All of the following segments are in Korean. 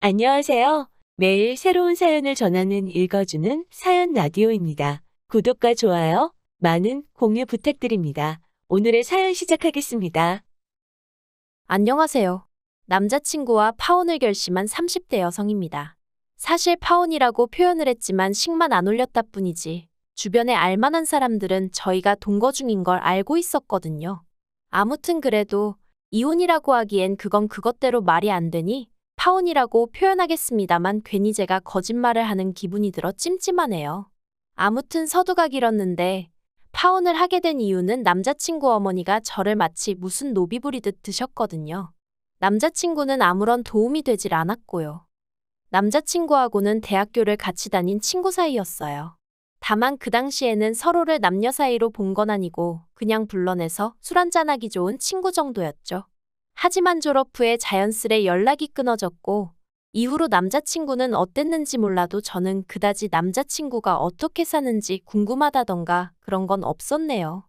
안녕하세요. 매일 새로운 사연을 전하는 읽어주는 사연 라디오입니다. 구독과 좋아요, 많은 공유 부탁드립니다. 오늘의 사연 시작하겠습니다. 안녕하세요. 남자친구와 파혼을 결심한 30대 여성입니다. 사실 파혼이라고 표현을 했지만 식만 안 올렸다 뿐이지 주변에 알만한 사람들은 저희가 동거 중인 걸 알고 있었거든요. 아무튼 그래도 이혼이라고 하기엔 그건 그것대로 말이 안 되니 파혼이라고 표현하겠습니다만 괜히 제가 거짓말을 하는 기분이 들어 찜찜하네요. 아무튼 서두가 길었는데 파혼을 하게 된 이유는 남자친구 어머니가 저를 마치 무슨 노비 부리듯 드셨거든요. 남자친구는 아무런 도움이 되질 않았고요. 남자친구하고는 대학교를 같이 다닌 친구 사이였어요. 다만 그 당시에는 서로를 남녀 사이로 본 건 아니고 그냥 불러내서 술 한잔하기 좋은 친구 정도였죠. 하지만 졸업 후에 자연스레 연락이 끊어졌고 이후로 남자친구는 어땠는지 몰라도 저는 그다지 남자친구가 어떻게 사는지 궁금하다던가 그런 건 없었네요.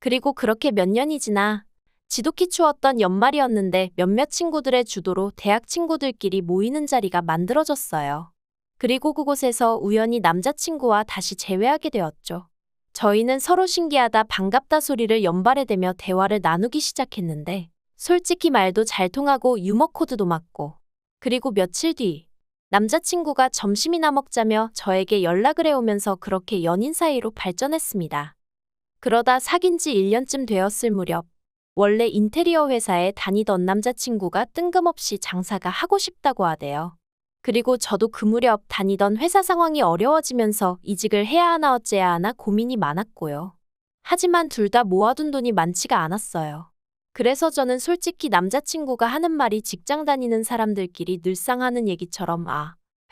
그리고 그렇게 몇 년이 지나 지독히 추웠던 연말이었는데 몇몇 친구들의 주도로 대학 친구들끼리 모이는 자리가 만들어졌어요. 그리고 그곳에서 우연히 남자친구와 다시 재회하게 되었죠. 저희는 서로 신기하다 반갑다 소리를 연발해대며 대화를 나누기 시작했는데 솔직히 말도 잘 통하고 유머 코드도 맞고 그리고 며칠 뒤 남자친구가 점심이나 먹자며 저에게 연락을 해오면서 그렇게 연인 사이로 발전했습니다. 그러다 사귄 지 1년쯤 되었을 무렵 원래 인테리어 회사에 다니던 남자친구가 뜬금없이 장사가 하고 싶다고 하대요. 그리고 저도 그 무렵 다니던 회사 상황이 어려워지면서 이직을 해야 하나 어째야 하나 고민이 많았고요. 하지만 둘 다 모아둔 돈이 많지가 않았어요. 그래서 저는 솔직히 남자친구가 하는 말이 직장 다니는 사람들끼리 늘상 하는 얘기처럼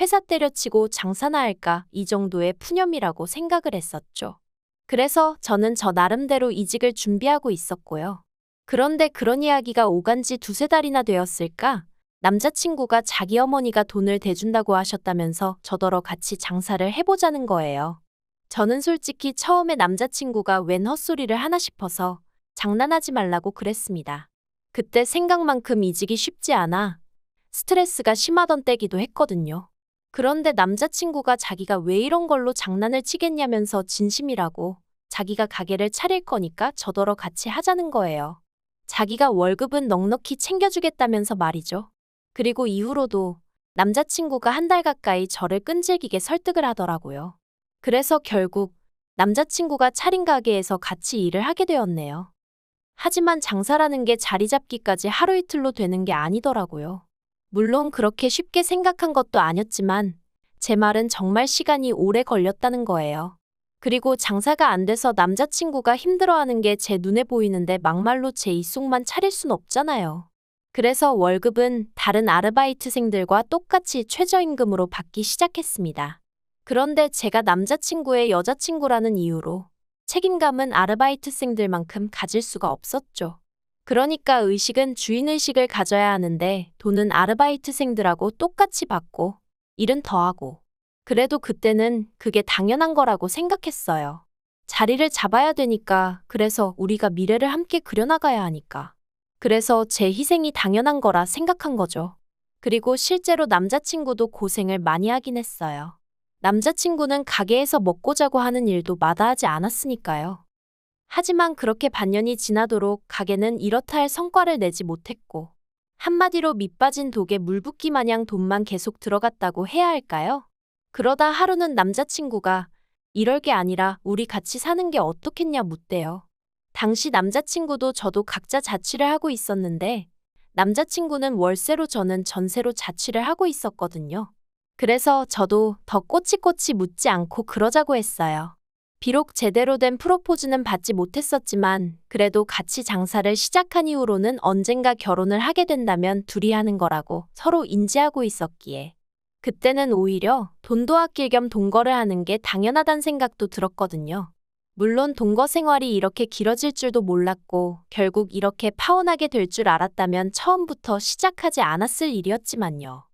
회사 때려치고 장사나 할까 이 정도의 푸념이라고 생각을 했었죠. 그래서 저는 저 나름대로 이직을 준비하고 있었고요. 그런데 그런 이야기가 오간 지 두세 달이나 되었을까? 남자친구가 자기 어머니가 돈을 대준다고 하셨다면서 저더러 같이 장사를 해보자는 거예요. 저는 솔직히 처음에 남자친구가 웬 헛소리를 하나 싶어서 장난하지 말라고 그랬습니다. 그때 생각만큼 이직이 쉽지 않아 스트레스가 심하던 때기도 했거든요. 그런데 남자친구가 자기가 왜 이런 걸로 장난을 치겠냐면서 진심이라고 자기가 가게를 차릴 거니까 저더러 같이 하자는 거예요. 자기가 월급은 넉넉히 챙겨주겠다면서 말이죠. 그리고 이후로도 남자친구가 한 달 가까이 저를 끈질기게 설득을 하더라고요. 그래서 결국 남자친구가 차린 가게에서 같이 일을 하게 되었네요. 하지만 장사라는 게 자리 잡기까지 하루 이틀로 되는 게 아니더라고요. 물론 그렇게 쉽게 생각한 것도 아니었지만 제 말은 정말 시간이 오래 걸렸다는 거예요. 그리고 장사가 안 돼서 남자친구가 힘들어하는 게 제 눈에 보이는데 막말로 제 입속만 차릴 순 없잖아요. 그래서 월급은 다른 아르바이트생들과 똑같이 최저임금으로 받기 시작했습니다. 그런데 제가 남자친구의 여자친구라는 이유로 책임감은 아르바이트생들만큼 가질 수가 없었죠. 그러니까 의식은 주인의식을 가져야 하는데 돈은 아르바이트생들하고 똑같이 받고 일은 더하고. 그래도 그때는 그게 당연한 거라고 생각했어요. 자리를 잡아야 되니까, 그래서 우리가 미래를 함께 그려나가야 하니까. 그래서 제 희생이 당연한 거라 생각한 거죠. 그리고 실제로 남자친구도 고생을 많이 하긴 했어요. 남자친구는 가게에서 먹고 자고 하는 일도 마다하지 않았으니까요. 하지만 그렇게 반년이 지나도록 가게는 이렇다 할 성과를 내지 못했고 한마디로 밑 빠진 독에 물 붓기 마냥 돈만 계속 들어갔다고 해야 할까요? 그러다 하루는 남자친구가 이럴 게 아니라 우리 같이 사는 게 어떻겠냐 묻대요. 당시 남자친구도 저도 각자 자취를 하고 있었는데 남자친구는 월세로 저는 전세로 자취를 하고 있었거든요. 그래서 저도 더 꼬치꼬치 묻지 않고 그러자고 했어요. 비록 제대로 된 프로포즈는 받지 못했었지만 그래도 같이 장사를 시작한 이후로는 언젠가 결혼을 하게 된다면 둘이 하는 거라고 서로 인지하고 있었기에 그때는 오히려 돈도 아낄 겸 동거를 하는 게 당연하단 생각도 들었거든요. 물론 동거 생활이 이렇게 길어질 줄도 몰랐고 결국 이렇게 파혼하게 될 줄 알았다면 처음부터 시작하지 않았을 일이었지만요.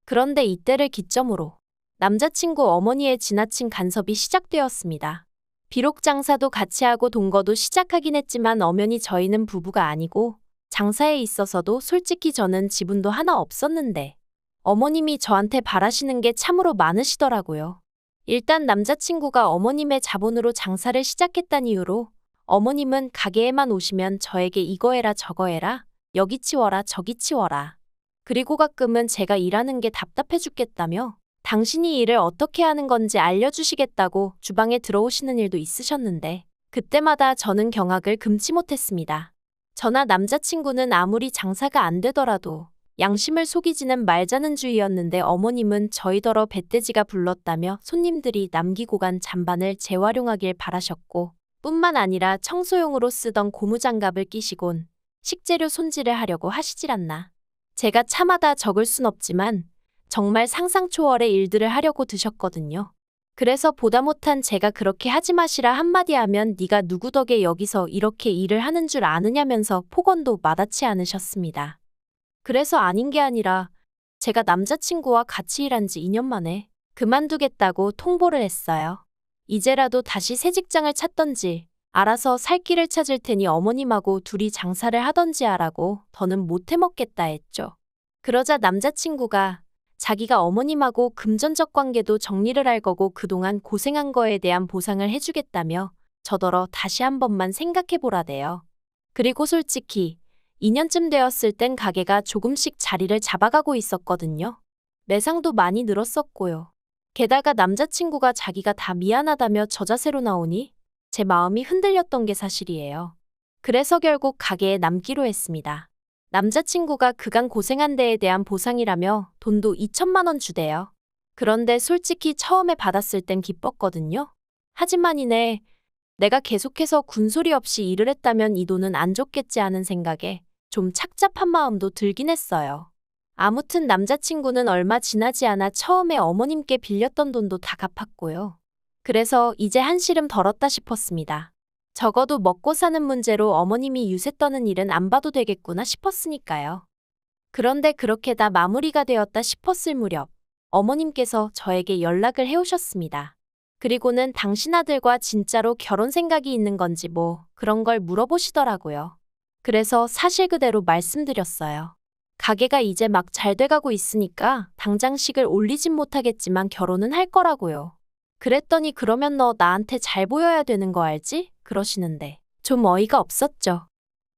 그런데 이때를 기점으로 남자친구 어머니의 지나친 간섭이 시작되었습니다. 비록 장사도 같이 하고 동거도 시작하긴 했지만 엄연히 저희는 부부가 아니고 장사에 있어서도 솔직히 저는 지분도 하나 없었는데 어머님이 저한테 바라시는 게 참으로 많으시더라고요. 일단 남자친구가 어머님의 자본으로 장사를 시작했다는 이유로 어머님은 가게에만 오시면 저에게 이거 해라 저거 해라, 여기 치워라 저기 치워라. 그리고 가끔은 제가 일하는 게 답답해 죽겠다며 당신이 일을 어떻게 하는 건지 알려주시겠다고 주방에 들어오시는 일도 있으셨는데 그때마다 저는 경악을 금치 못했습니다. 저나 남자친구는 아무리 장사가 안 되더라도 양심을 속이지는 말자는 주의였는데 어머님은 저희더러 배떼지가 불렀다며 손님들이 남기고 간 잔반을 재활용하길 바라셨고 뿐만 아니라 청소용으로 쓰던 고무장갑을 끼시곤 식재료 손질을 하려고 하시질 않나. 제가 참아다 적을 순 없지만 정말 상상 초월의 일들을 하려고 드셨거든요. 그래서 보다 못한 제가 그렇게 하지 마시라 한마디 하면 네가 누구 덕에 여기서 이렇게 일을 하는 줄 아느냐면서 폭언도 마다치 않으셨습니다. 그래서 아닌 게 아니라 제가 남자친구와 같이 일한 지 2년 만에 그만두겠다고 통보를 했어요. 이제라도 다시 새 직장을 찾던지 알아서 살 길을 찾을 테니 어머님하고 둘이 장사를 하던지 하라고 더는 못 해먹겠다 했죠. 그러자 남자친구가 자기가 어머님하고 금전적 관계도 정리를 할 거고 그동안 고생한 거에 대한 보상을 해주겠다며 저더러 다시 한 번만 생각해보라대요. 그리고 솔직히 2년쯤 되었을 땐 가게가 조금씩 자리를 잡아가고 있었거든요. 매상도 많이 늘었었고요. 게다가 남자친구가 자기가 다 미안하다며 저자세로 나오니 제 마음이 흔들렸던 게 사실이에요. 그래서 결국 가게에 남기로 했습니다. 남자친구가 그간 고생한 데에 대한 보상이라며 돈도 2천만 원 주대요. 그런데 솔직히 처음에 받았을 땐 기뻤거든요. 하지만 이내 내가 계속해서 군소리 없이 일을 했다면 이 돈은 안 줬겠지 하는 생각에 좀 착잡한 마음도 들긴 했어요. 아무튼 남자친구는 얼마 지나지 않아 처음에 어머님께 빌렸던 돈도 다 갚았고요. 그래서 이제 한시름 덜었다 싶었습니다. 적어도 먹고 사는 문제로 어머님이 유세 떠는 일은 안 봐도 되겠구나 싶었으니까요. 그런데 그렇게 다 마무리가 되었다 싶었을 무렵 어머님께서 저에게 연락을 해오셨습니다. 그리고는 당신 아들과 진짜로 결혼 생각이 있는 건지 뭐 그런 걸 물어보시더라고요. 그래서 사실 그대로 말씀드렸어요. 가게가 이제 막 잘 돼가고 있으니까 당장식을 올리진 못하겠지만 결혼은 할 거라고요. 그랬더니 그러면 너 나한테 잘 보여야 되는 거 알지? 그러시는데 좀 어이가 없었죠.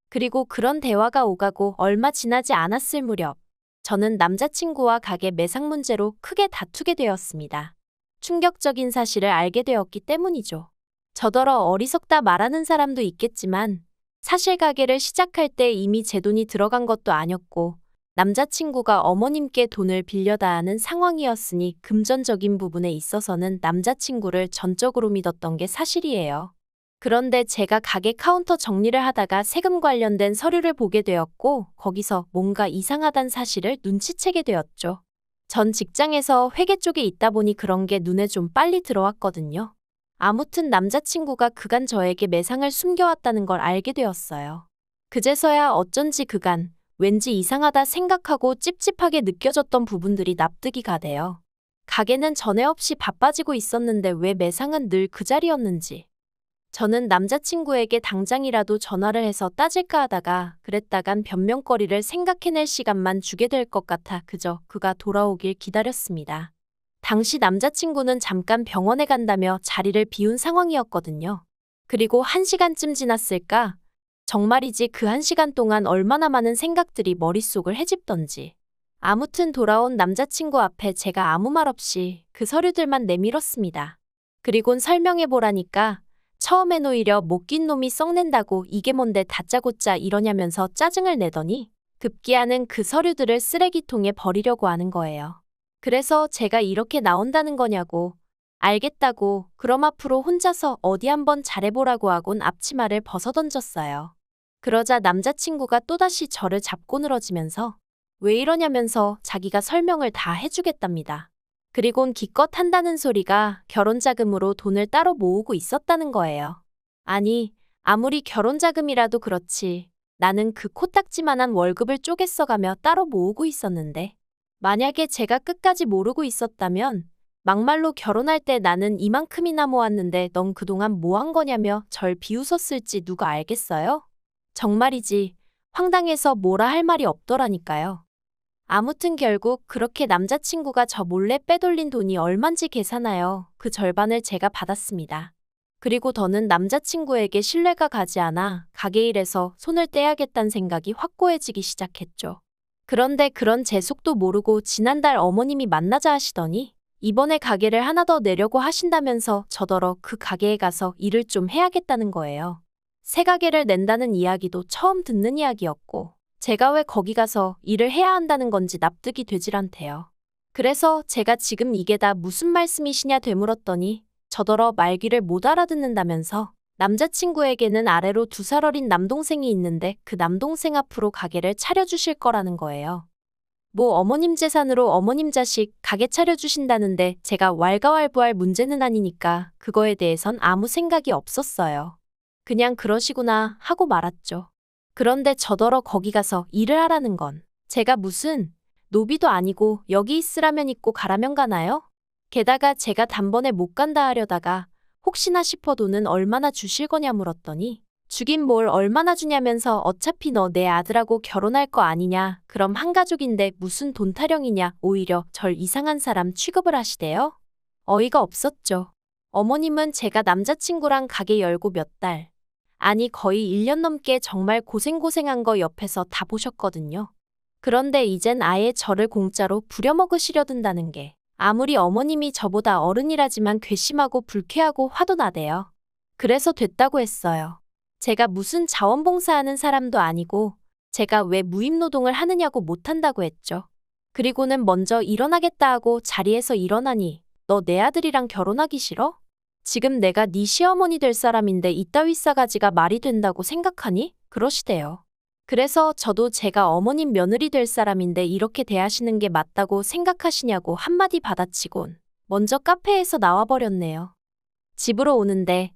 그리고 그런 대화가 오가고 얼마 지나지 않았을 무렵 저는 남자친구와 가게 매상 문제로 크게 다투게 되었습니다. 충격적인 사실을 알게 되었기 때문이죠. 저더러 어리석다 말하는 사람도 있겠지만 사실 가게를 시작할 때 이미 제 돈이 들어간 것도 아니었고 남자친구가 어머님께 돈을 빌려다 하는 상황이었으니 금전적인 부분에 있어서는 남자친구를 전적으로 믿었던 게 사실이에요. 그런데 제가 가게 카운터 정리를 하다가 세금 관련된 서류를 보게 되었고 거기서 뭔가 이상하단 사실을 눈치채게 되었죠. 전 직장에서 회계 쪽에 있다 보니 그런 게 눈에 좀 빨리 들어왔거든요. 아무튼 남자친구가 그간 저에게 매상을 숨겨왔다는 걸 알게 되었어요. 그제서야 어쩐지 그간 왠지 이상하다 생각하고 찝찝하게 느껴졌던 부분들이 납득이 가대요. 가게는 전에 없이 바빠지고 있었는데 왜 매상은 늘 그 자리였는지. 저는 남자친구에게 당장이라도 전화를 해서 따질까 하다가 그랬다간 변명거리를 생각해낼 시간만 주게 될 것 같아 그저 그가 돌아오길 기다렸습니다. 당시 남자친구는 잠깐 병원에 간다며 자리를 비운 상황이었거든요. 그리고 1시간쯤 지났을까? 정말이지 그 1시간 동안 얼마나 많은 생각들이 머릿속을 헤집던지. 아무튼 돌아온 남자친구 앞에 제가 아무 말 없이 그 서류들만 내밀었습니다. 그리곤 설명해보라니까 처음엔 오히려 못 낀 놈이 썩낸다고 이게 뭔데 다짜고짜 이러냐면서 짜증을 내더니 급기야는 그 서류들을 쓰레기통에 버리려고 하는 거예요. 그래서 제가 이렇게 나온다는 거냐고. 알겠다고 그럼 앞으로 혼자서 어디 한번 잘해보라고 하곤 앞치마를 벗어던졌어요. 그러자 남자친구가 또다시 저를 잡고 늘어지면서 왜 이러냐면서 자기가 설명을 다 해주겠답니다. 그리곤 기껏 한다는 소리가 결혼자금으로 돈을 따로 모으고 있었다는 거예요. 아니, 아무리 결혼자금이라도 그렇지. 나는 그 코딱지만한 월급을 쪼개 써가며 따로 모으고 있었는데 만약에 제가 끝까지 모르고 있었다면 막말로 결혼할 때 나는 이만큼이나 모았는데 넌 그동안 뭐 한 거냐며 절 비웃었을지 누가 알겠어요? 정말이지 황당해서 뭐라 할 말이 없더라니까요. 아무튼 결국 그렇게 남자친구가 저 몰래 빼돌린 돈이 얼만지 계산하여 그 절반을 제가 받았습니다. 그리고 더는 남자친구에게 신뢰가 가지 않아 가게 일에서 손을 떼야겠다는 생각이 확고해지기 시작했죠. 그런데 그런 제 속도 모르고 지난달 어머님이 만나자 하시더니 이번에 가게를 하나 더 내려고 하신다면서 저더러 그 가게에 가서 일을 좀 해야겠다는 거예요. 새 가게를 낸다는 이야기도 처음 듣는 이야기였고 제가 왜 거기 가서 일을 해야 한다는 건지 납득이 되질 않대요. 그래서 제가 지금 이게 다 무슨 말씀이시냐 되물었더니 저더러 말귀를 못 알아듣는다면서 남자친구에게는 아래로 2살 어린 남동생이 있는데 그 남동생 앞으로 가게를 차려주실 거라는 거예요. 뭐 어머님 재산으로 어머님 자식 가게 차려주신다는데 제가 왈가왈부할 문제는 아니니까 그거에 대해선 아무 생각이 없었어요. 그냥 그러시구나 하고 말았죠. 그런데 저더러 거기 가서 일을 하라는 건 제가 무슨 노비도 아니고 여기 있으라면 있고 가라면 가나요? 게다가 제가 단번에 못 간다 하려다가 혹시나 싶어 돈은 얼마나 주실 거냐 물었더니 주긴 뭘 얼마나 주냐면서 어차피 너 내 아들하고 결혼할 거 아니냐. 그럼 한 가족인데 무슨 돈 타령이냐. 오히려 절 이상한 사람 취급을 하시대요. 어이가 없었죠. 어머님은 제가 남자친구랑 가게 열고 몇 달, 아니 거의 1년 넘게 정말 고생고생한 거 옆에서 다 보셨거든요. 그런데 이젠 아예 저를 공짜로 부려먹으시려 든다는 게 아무리 어머님이 저보다 어른이라지만 괘씸하고 불쾌하고 화도 나대요. 그래서 됐다고 했어요. 제가 무슨 자원봉사하는 사람도 아니고 제가 왜 무임노동을 하느냐고 못한다고 했죠. 그리고는 먼저 일어나겠다 하고 자리에서 일어나니 너 내 아들이랑 결혼하기 싫어? 지금 내가 네 시어머니 될 사람인데 이따위 싸가지가 말이 된다고 생각하니? 그러시대요. 그래서 저도 제가 어머님 며느리 될 사람인데 이렇게 대하시는 게 맞다고 생각하시냐고 한마디 받아치곤 먼저 카페에서 나와버렸네요. 집으로 오는데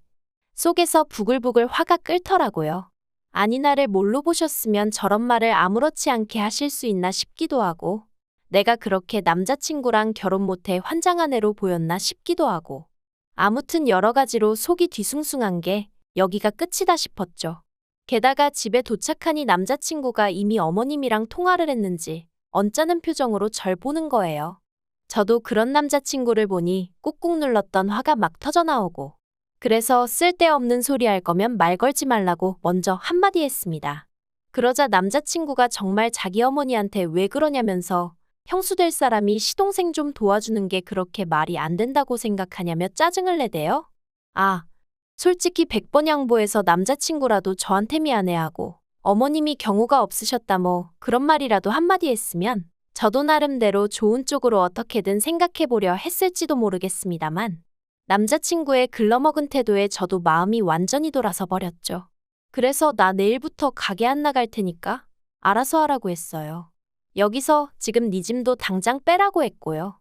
속에서 부글부글 화가 끓더라고요. 아니 나를 뭘로 보셨으면 저런 말을 아무렇지 않게 하실 수 있나 싶기도 하고 내가 그렇게 남자친구랑 결혼 못해 환장한 애로 보였나 싶기도 하고 아무튼 여러 가지로 속이 뒤숭숭한 게 여기가 끝이다 싶었죠. 게다가 집에 도착하니 남자친구가 이미 어머님이랑 통화를 했는지 언짢은 표정으로 절 보는 거예요. 저도 그런 남자친구를 보니 꾹꾹 눌렀던 화가 막 터져나오고 그래서 쓸데없는 소리 할 거면 말 걸지 말라고 먼저 한마디 했습니다. 그러자 남자친구가 정말 자기 어머니한테 왜 그러냐면서 형수 될 사람이 시동생 좀 도와주는 게 그렇게 말이 안 된다고 생각하냐며 짜증을 내대요. 아, 솔직히 100번 양보해서 남자친구라도 저한테 미안해하고 어머님이 경우가 없으셨다 뭐 그런 말이라도 한마디 했으면 저도 나름대로 좋은 쪽으로 어떻게든 생각해보려 했을지도 모르겠습니다만 남자친구의 글러먹은 태도에 저도 마음이 완전히 돌아서 버렸죠. 그래서 나 내일부터 가게 안 나갈 테니까 알아서 하라고 했어요. 여기서 지금 네 짐도 당장 빼라고 했고요.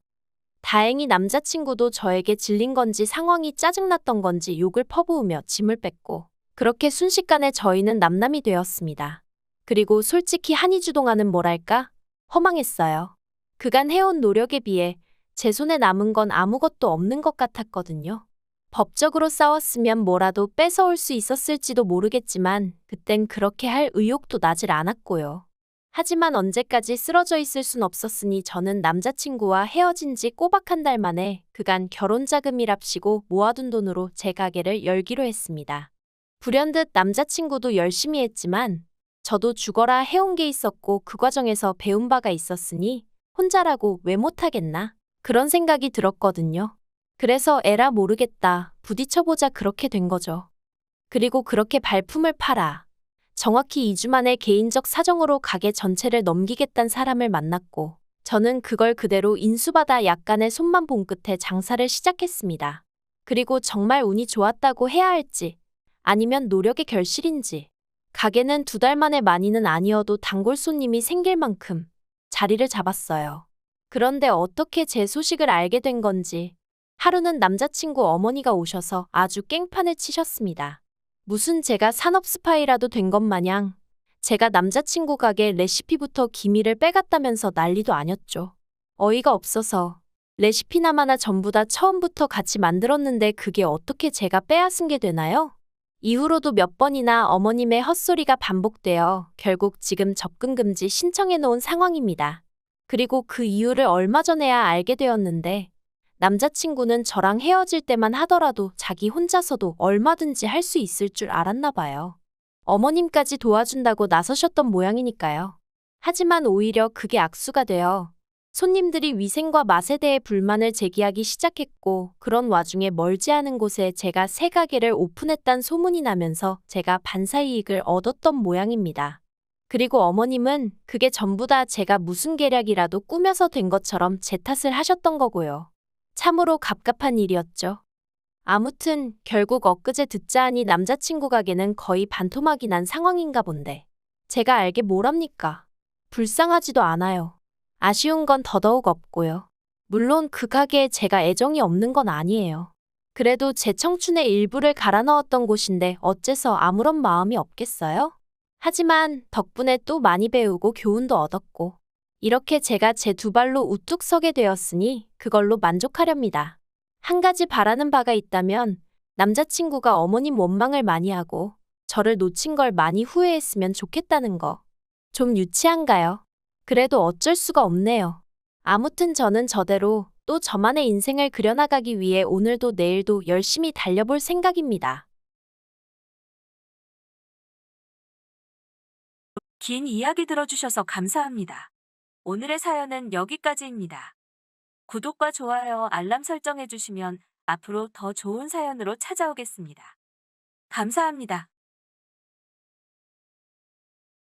다행히 남자친구도 저에게 질린 건지 상황이 짜증났던 건지 욕을 퍼부으며 짐을 뺐고 그렇게 순식간에 저희는 남남이 되었습니다. 그리고 솔직히 한이주 동안은 뭐랄까? 허망했어요. 그간 해온 노력에 비해 제 손에 남은 건 아무것도 없는 것 같았거든요. 법적으로 싸웠으면 뭐라도 뺏어올 수 있었을지도 모르겠지만 그땐 그렇게 할 의욕도 나질 않았고요. 하지만 언제까지 쓰러져 있을 순 없었으니 저는 남자친구와 헤어진 지 꼬박 한 달 만에 그간 결혼 자금이랍시고 모아둔 돈으로 제 가게를 열기로 했습니다. 불현듯 남자친구도 열심히 했지만 저도 죽어라 해온 게 있었고 그 과정에서 배운 바가 있었으니 혼자라고 왜 못하겠나? 그런 생각이 들었거든요. 그래서 에라 모르겠다. 부딪혀보자 그렇게 된 거죠. 그리고 그렇게 발품을 팔아 정확히 2주 만에 개인적 사정으로 가게 전체를 넘기겠다는 사람을 만났고 저는 그걸 그대로 인수받아 약간의 손만 본 끝에 장사를 시작했습니다. 그리고 정말 운이 좋았다고 해야 할지 아니면 노력의 결실인지 가게는 2달 만에 많이는 아니어도 단골 손님이 생길 만큼 자리를 잡았어요. 그런데 어떻게 제 소식을 알게 된 건지 하루는 남자친구 어머니가 오셔서 아주 깽판을 치셨습니다. 무슨 제가 산업 스파이라도 된 것 마냥 제가 남자친구 가게 레시피부터 기밀을 빼갔다면서 난리도 아녔죠. 어이가 없어서 레시피나마나 전부 다 처음부터 같이 만들었는데 그게 어떻게 제가 빼앗은 게 되나요? 이후로도 몇 번이나 어머님의 헛소리가 반복되어 결국 지금 접근 금지 신청해 놓은 상황입니다. 그리고 그 이유를 얼마 전에야 알게 되었는데, 남자친구는 저랑 헤어질 때만 하더라도 자기 혼자서도 얼마든지 할 수 있을 줄 알았나 봐요. 어머님까지 도와준다고 나서셨던 모양이니까요. 하지만 오히려 그게 악수가 되어 손님들이 위생과 맛에 대해 불만을 제기하기 시작했고, 그런 와중에 멀지 않은 곳에 제가 새 가게를 오픈했단 소문이 나면서 제가 반사이익을 얻었던 모양입니다. 그리고 어머님은 그게 전부 다 제가 무슨 계략이라도 꾸며서 된 것처럼 제 탓을 하셨던 거고요. 참으로 갑갑한 일이었죠. 아무튼 결국 엊그제 듣자 하니 남자친구 가게는 거의 반토막이 난 상황인가 본데. 제가 알게 뭐랍니까? 불쌍하지도 않아요. 아쉬운 건 더더욱 없고요. 물론 그 가게에 제가 애정이 없는 건 아니에요. 그래도 제 청춘의 일부를 갈아 넣었던 곳인데 어째서 아무런 마음이 없겠어요? 하지만 덕분에 또 많이 배우고 교훈도 얻었고, 이렇게 제가 제 두 발로 우뚝 서게 되었으니 그걸로 만족하렵니다. 한 가지 바라는 바가 있다면 남자친구가 어머님 원망을 많이 하고 저를 놓친 걸 많이 후회했으면 좋겠다는 거. 좀 유치한가요? 그래도 어쩔 수가 없네요. 아무튼 저는 저대로 또 저만의 인생을 그려나가기 위해 오늘도 내일도 열심히 달려볼 생각입니다. 긴 이야기 들어주셔서 감사합니다. 오늘의 사연은 여기까지입니다. 구독과 좋아요, 알람 설정해주시면 앞으로 더 좋은 사연으로 찾아오겠습니다. 감사합니다.